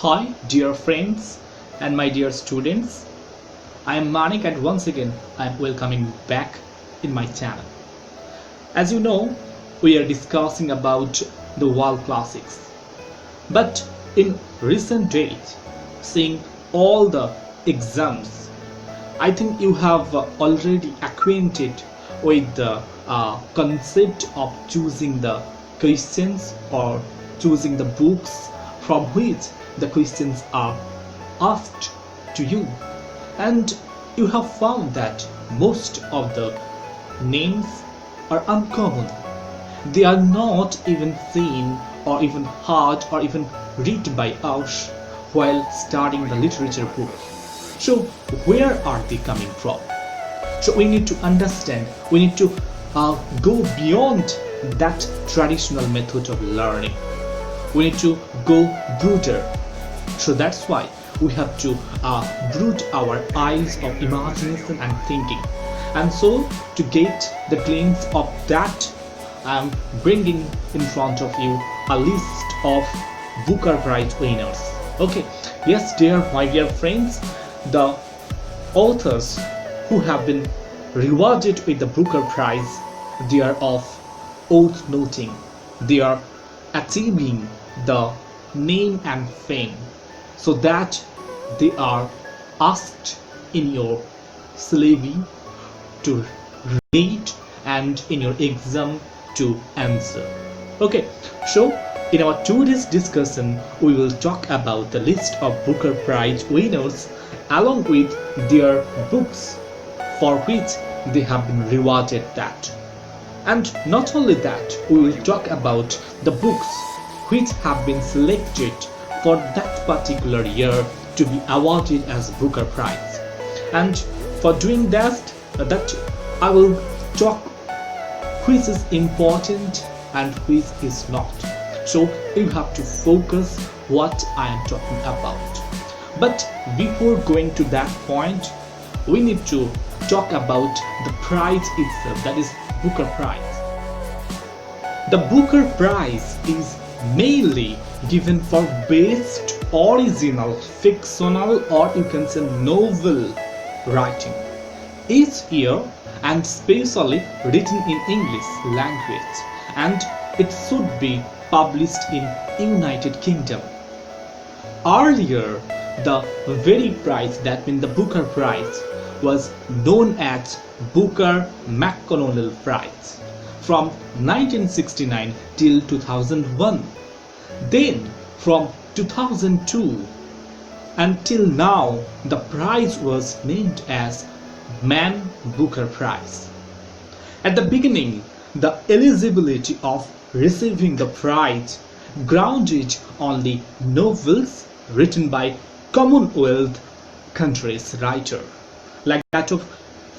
Hi dear friends and my dear students, I am Manik and once again I am welcoming back in my channel. As you know, we are discussing about the world classics. But in recent days, seeing all the exams, I think you have already acquainted with the concept of choosing the questions or choosing the books from which the questions are asked to you, and you have found that most of the names are uncommon. They are not even seen or even heard or even read by us while studying the literature book. So where are they coming from? So we need to understand, we need to go beyond that traditional method of learning. We need to go broader. So that's why we have to brood our eyes of imagination and thinking. And so to get the glimpse of that, I'm bringing in front of you a list of Booker Prize winners. Okay, yes my dear friends, the authors who have been rewarded with the Booker Prize, they are of worth noting. They are achieving the name and fame, so that they are asked in your syllabi to read and in your exam to answer. Okay, so in our today's discussion we will talk about the list of Booker Prize winners along with their books for which they have been rewarded that. And not only that, we will talk about the books which have been selected for that particular year to be awarded as Booker Prize. And for doing that I will talk which is important and which is not. So you have to focus what I am talking about. But before going to that point, we need to talk about the prize itself, that is Booker Prize. The Booker Prize is mainly given for best original fictional or you can say novel writing each year, and especially written in English language, and it should be published in United Kingdom. Earlier, the very prize, that means the Booker Prize, was known as Booker McConnell Prize from 1969 till 2001. Then from 2002 until now, the prize was named as Man Booker Prize. At the beginning, the eligibility of receiving the prize grounded only novels written by Commonwealth countries writer, like that of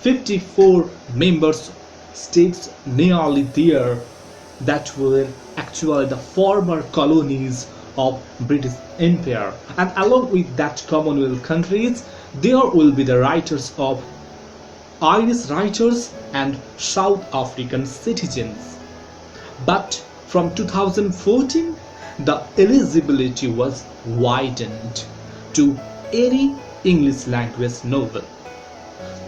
54 members states nearly there that were actually the former colonies of British Empire, and along with that Commonwealth countries there will be the writers of Irish writers and South African citizens. But from 2014 the eligibility was widened to any English language novel.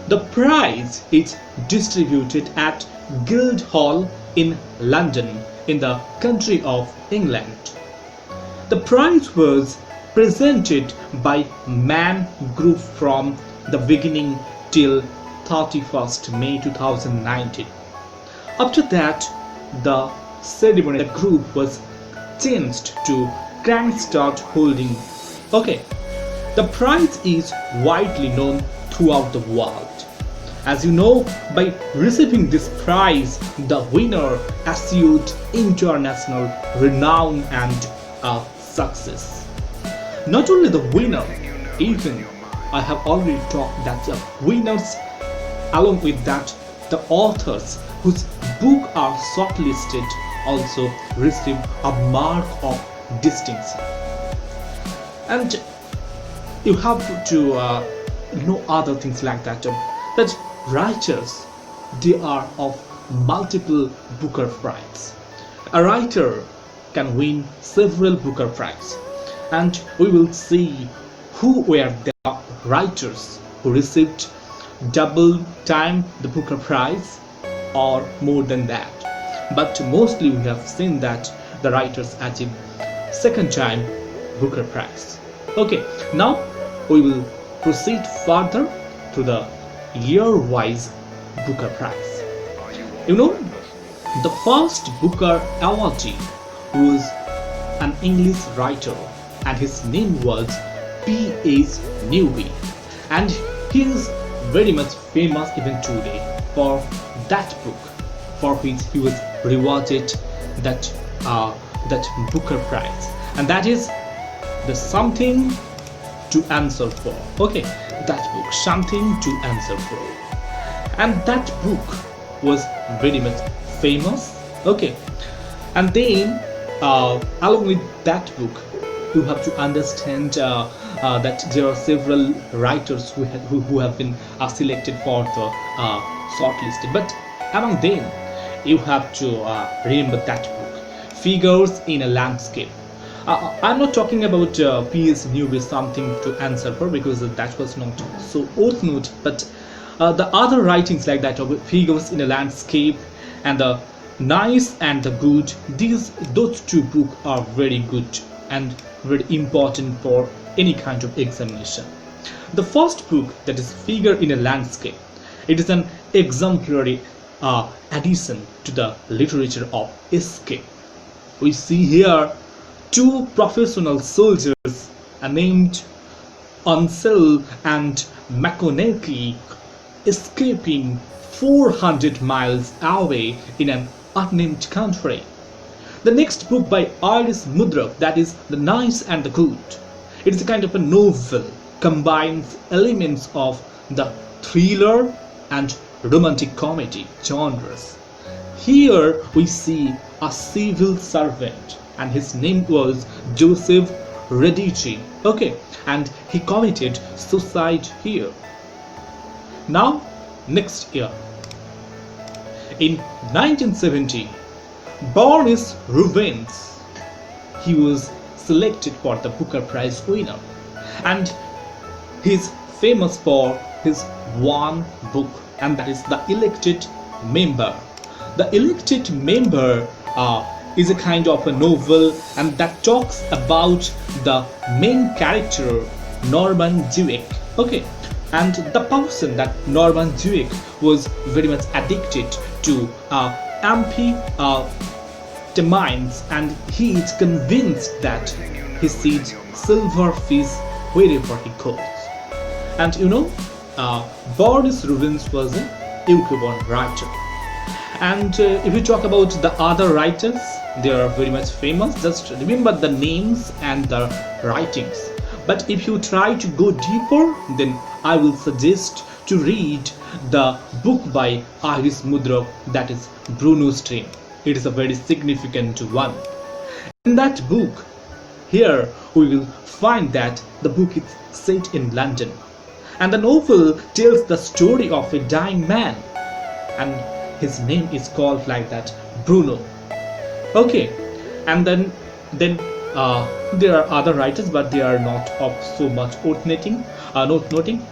The prize is distributed at Guildhall in London in the country of England. The prize was presented by Man Group from the beginning till 31st May 2019. After that, the ceremony, the group was changed to Crankstad Holding. Okay, the prize is widely known throughout the world. As you know, by receiving this prize, the winner achieved international renown and success. Not only the winner, even I have already talked that the winners, along with that the authors whose book are shortlisted also receive a mark of distinction. And you have to know other things like that, that writers, they are of multiple Booker Prize. A writer can win several Booker Prize. and we will see who were the writers who received double time the Booker Prize or more than that. But mostly we have seen that the writers achieved second time Booker Prize. Okay, now we will proceed further to the year-wise Booker Prize. You know, the first Booker awardee was an English writer, and his name was P.H. Newby, and he is very much famous even today for that book, for which he was rewarded that Booker Prize, and that is the Something to Answer For. Okay, that book, Something to Answer For, and that book was very much famous. Okay, and then along with that book, you have to understand that there are several writers who have been selected for the shortlisted, but among them you have to remember that book, Figures in a Landscape. I'm not talking about P.S. Newby's Something to Answer For, because that was not so orthodox, but the other writings like that of Figures in a Landscape and the Nice and the Good, those two books are very good and very important for any kind of examination. The first book, that is Figure in a Landscape, it is an exemplary addition to the literature of escape. We see here two professional soldiers named Ansel and McConaughey escaping 400 miles away in an unnamed country. The next book by Iris Mudrak, that is The Nice and the Good, it is a kind of a novel, combines elements of the thriller and romantic comedy genres. Here we see a civil servant, and his name was Joseph Redici. Okay, and he committed suicide here. Now, next year, in 1970, Boris Rubens, he was selected for the Booker Prize winner, and he is famous for his one book, and that is The Elected Member. The Elected Member is a kind of a novel, and that talks about the main character Norman Dweck. Okay, and the person that Norman Dweck was very much addicted to amphetamines, and he is convinced that he sees silverfish wherever he goes. And you know, Boris Rubens was a UK-born writer. And if you talk about the other writers, they are very much famous. Just remember the names and the writings. But if you try to go deeper, then I will suggest to read the book by Iris Mudrak, that is Bruno's Dream. It is a very significant one. In that book, here we will find that the book is set in London, and the novel tells the story of a dying man, and his name is called like that, Bruno. Okay, and then there are other writers, but they are not of so much noting.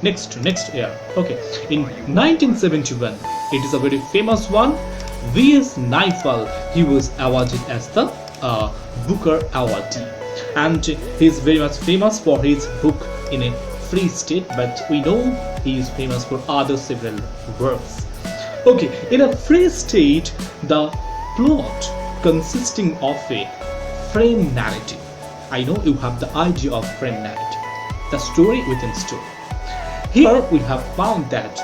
Next year, okay, in 1971, it is a very famous one. V.S. Naipaul, he was awarded as the Booker awardee, and he is very much famous for his book In a Free State, but we know he is famous for other several works. Okay, In a Free State, the plot consisting of a frame narrative. I know you have the idea of frame narrative, the story within story. Here we have found that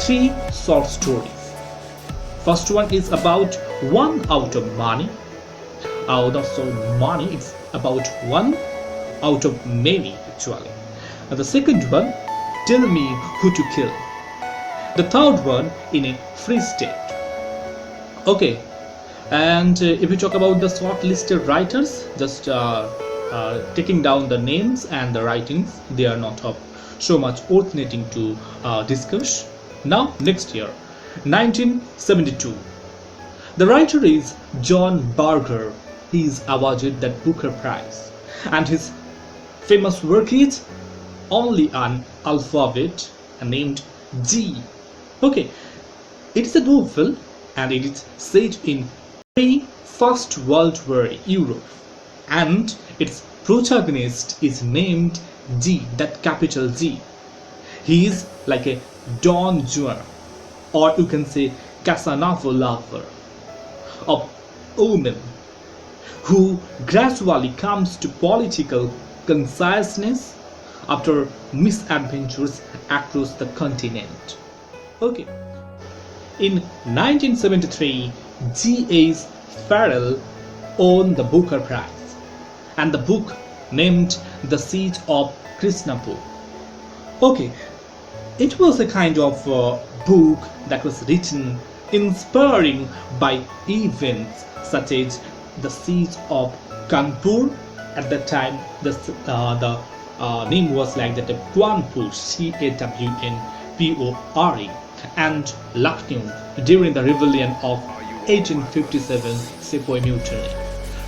three short stories. First one is about one out of money. Not so money, it's about one out of many actually. And the second one, Tell Me Who to Kill. The third one, In a Free State. Okay, and if we talk about the shortlisted writers, just taking down the names and the writings, they are not of so much originating to discuss. Now, next year, 1972. The writer is John Barger. He is awarded that Booker Prize, and his famous work is Only an Alphabet named G. Okay, it is a novel and it is set in First World War Europe, and its protagonist is named G, that capital G. He is like a Don Juan, or you can say Casanova lover of women, who gradually comes to political consciousness after misadventures across the continent. Okay. In 1973, G.H. Farrell won the Booker Prize, and the book named The Siege of Krishnapur. Okay, it was a kind of book that was written inspiring by events such as the siege of Kanpur. At that time, the name was like that, Cawnpur, Cawnpore, and Lucknow during the rebellion of 1857 Sepoy Mutiny.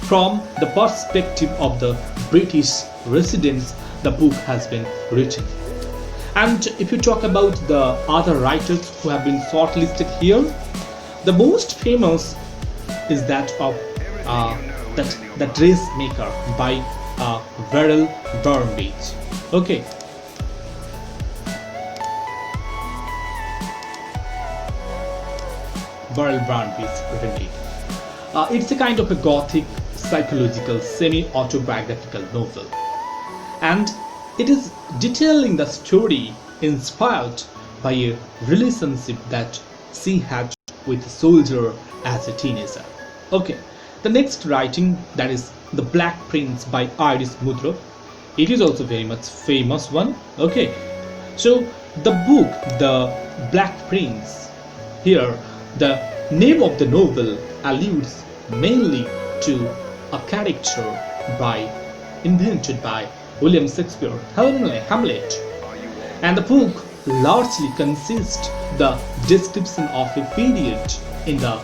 From the perspective of the British residents, the book has been written. And if you talk about the other writers who have been shortlisted here, the most famous is that of the Dressmaker by Verrill Burnbridge. Okay. Verrill Burnbridge written it. It's a kind of a gothic, psychological, semi-autobiographical novel, and it is detailing the story inspired by a relationship that she had with a soldier as a teenager. Okay, the next writing, that is The Black Prince by Iris Mudro. It is also very much famous one. Okay, so the book The Black Prince, here the name of the novel alludes mainly to a character invented by William Shakespeare, Hamlet, and the book largely consists the description of a period in the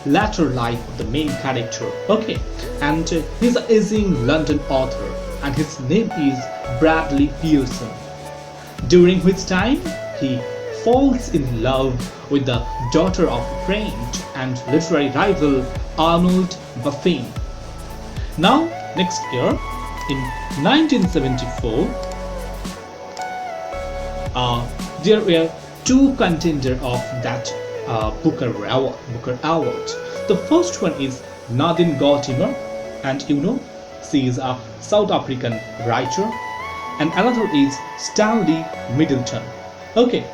latter life of the main character. Okay, and he's an aging London author, and his name is Bradley Pearson, during which time he falls in love with the daughter of a friend and literary rival Arnold Buffin. Now, next year, in 1974, there were two contenders of that Booker Award. The first one is Nadine Gordimer, and you know, she is a South African writer, and another is Stanley Middleton. Okay,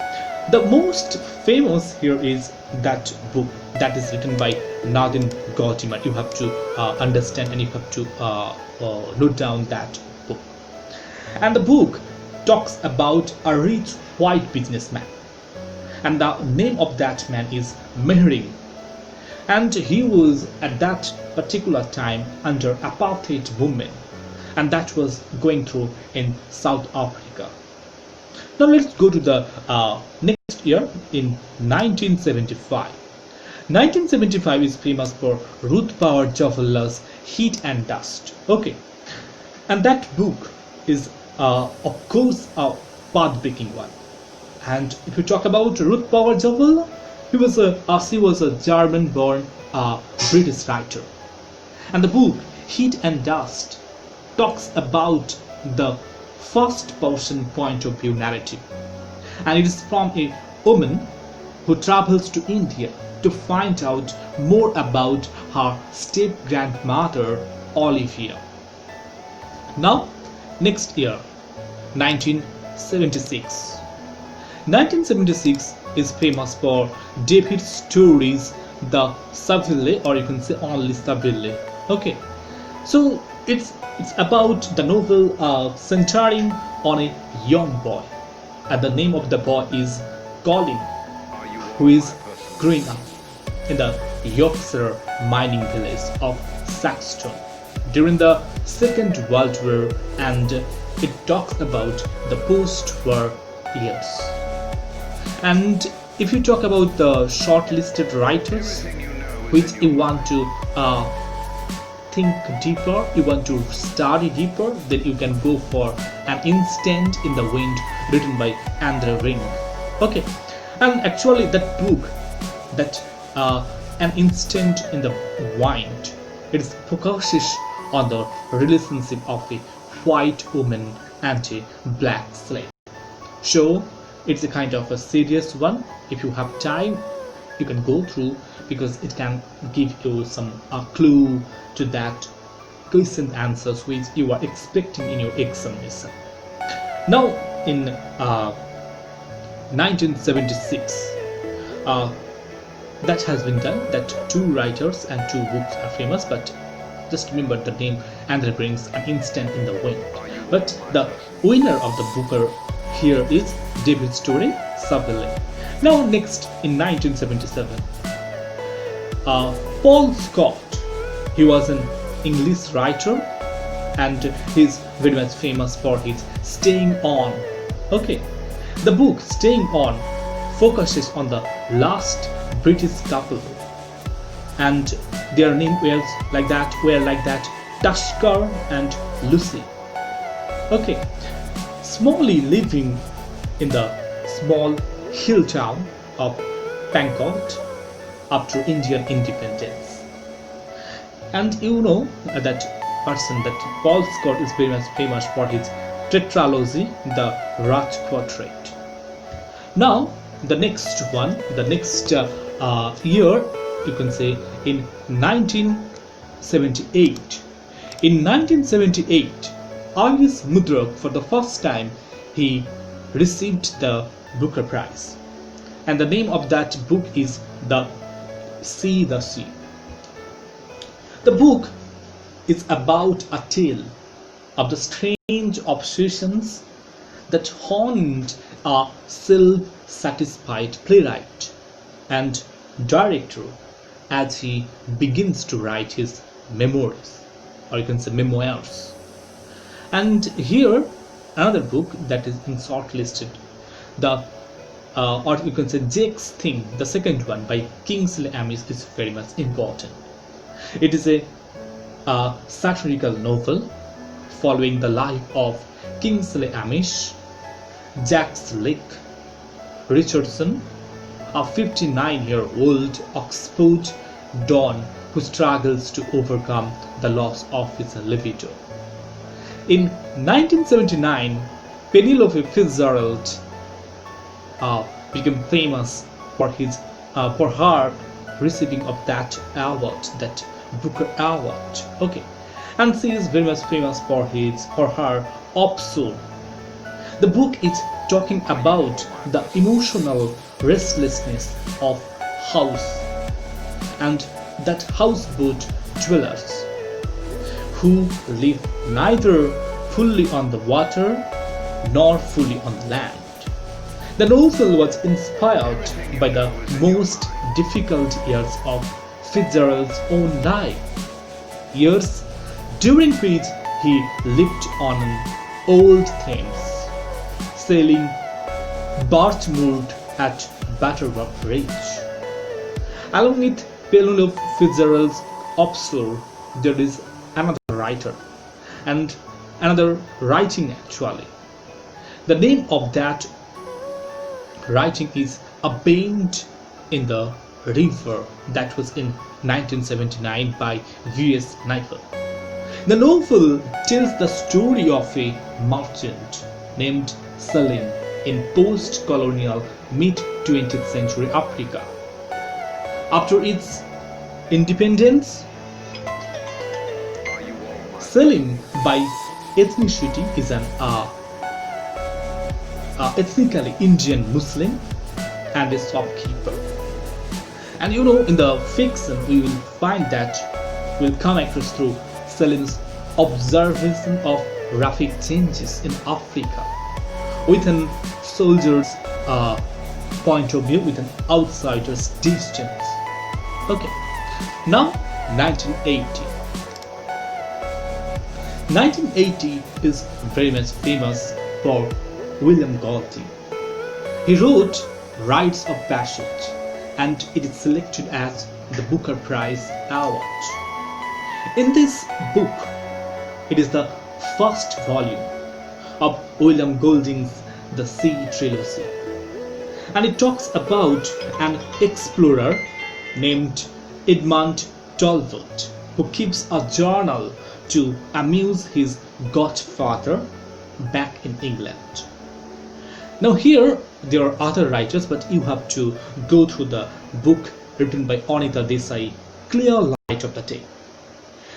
the most famous here is that book that is written by Nadine Gordimer. You have to understand, and you have to note down that book. And the book talks about a rich white businessman, and the name of that man is Mehring, and he was at that particular time under apartheid movement, and that was going through in South Africa. Now let's go to the next year, in 1975. 1975 is famous for Ruth Power Joveller's Heat and Dust. Okay, and that book is of course a path-breaking one. And if you talk about Ruth Power Joveller, she was a German-born British writer, and the book Heat and Dust talks about the first-person point of view narrative, and it is from a woman who travels to India to find out more about her step-grandmother Olivia. Now, next year, 1976. 1976 is famous for David Story's The Saville, or you can say only Saville. Okay, so it's about the novel centering on a young boy, and the name of the boy is Colin, who is growing up in the Yorkshire mining village of Saxton during the Second World War, and it talks about the post-war years. And if you talk about the shortlisted writers which you want to think deeper, you want to study deeper, then you can go for An Instant in the Wind, written by Andre Ring. Okay, and actually that book, that An Instant in the Wind, it focuses on the relationship of a white woman and a black slave. So it's a kind of a serious one. If you have time, you can go through, because it can give you some clue to that question answers which you are expecting in your examination. Now in 1976, that has been done, that two writers and two books are famous, but just remember the name Andre brings An Instant in the Wind. But the winner of the Booker here is David Story Sutherland. Now next in 1977, Paul Scott, he was an English writer and he's very much famous for his Staying On. Okay, the book Staying On focuses on the last British couple, and their name were like that, Tushkar and Lucy. Okay, smallly living in the small hill town of Bangkok after Indian independence. And you know that person, that Paul Scott is very much famous for his tetralogy, the Raj Portrait. Now the next one, the next year, you can say in 1978. In 1978, Ayush Mudrak, for the first time, he received the Booker Prize, and the name of that book is The Sea. The book is about a tale of the strange obsessions that haunt a self-satisfied playwright and director as he begins to write his memoirs, or you can say memoirs. And here another book that is in shortlisted, the or you can say Jake's Thing, the second one by Kingsley Amis, is very much important. It is a satirical novel following the life of Kingsley Amis, Jack's Lake Richardson, a 59-year-old Oxford Don who struggles to overcome the loss of his libido. In 1979, Penelope Fitzgerald became famous for her receiving of that award, that Booker Award. Okay, and she is very much famous for her Opso. The book is talking about the emotional restlessness of house and that houseboat dwellers who live neither fully on the water nor fully on the land. The novel was inspired by the most difficult years of Fitzgerald's own life, years during which he lived on an old Thames, sailing barge-moored at Butterworth Bridge. Along with Penelope Fitzgerald's Opsor, there is another writer and another writing actually. The name of that writing is A Bend in the River, that was in 1979 by V.S. Naipaul. The novel tells the story of a merchant named Salim in post-colonial mid-20th century Africa. After its independence, Salim by ethnicity is an ethnically Indian Muslim and a shopkeeper. And you know, in the fiction we will find that we'll come across through Salim's observation of rapid changes in Africa with an soldier's point of view, with an outsider's distance. Okay, now 1980. 1980 is very much famous for William Golding. He wrote Rites of Passage and it is selected as the Booker Prize Award. In this book, it is the first volume of William Golding's The Sea Trilogy, and it talks about an explorer named Edmund Talbot who keeps a journal to amuse his godfather back in England. Now here there are other writers, but you have to go through the book written by Anita Desai, Clear Light of the Day.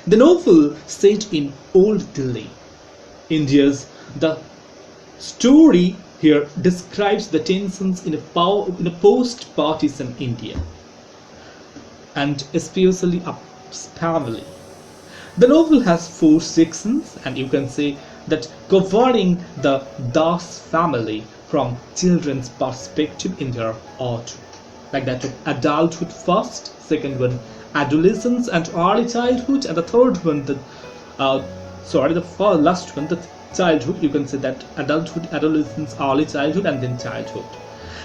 The novel set in Old Delhi, India's. The story here describes the tensions in a post-partisan India, and especially a family. The novel has 4 sections, and you can say that covering the Das family from children's perspective in their art, like that of adulthood first, second one adolescence and early childhood, and the third one the last one the childhood. You can say that adulthood, adolescence, early childhood, and then childhood,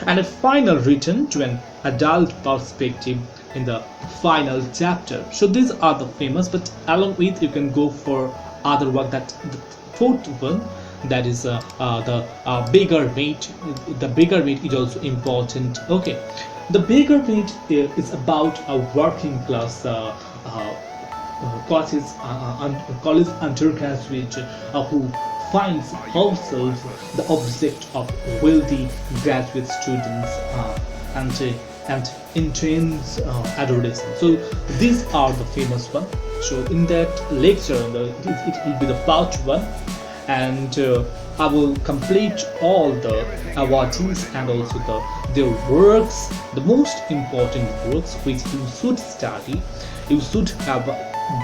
and a final return to an adult perspective in the final chapter. So these are the famous, but along with you can go for other work. That the fourth one, that is the bigger weight. The bigger weight is also important. Okay, the bigger weight is about a working class college undergraduate who finds himself the object of wealthy graduate students and intense adoration. So these are the famous one. So in that lecture, it will be the part 1, and I will complete all the awardees and also their works, the most important works which you should study. You should have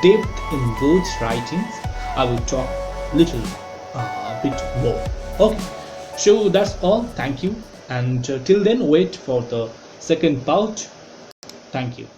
depth in those writings. I will talk little bit more. Okay, so that's all. Thank you, and till then wait for the second part. Thank you.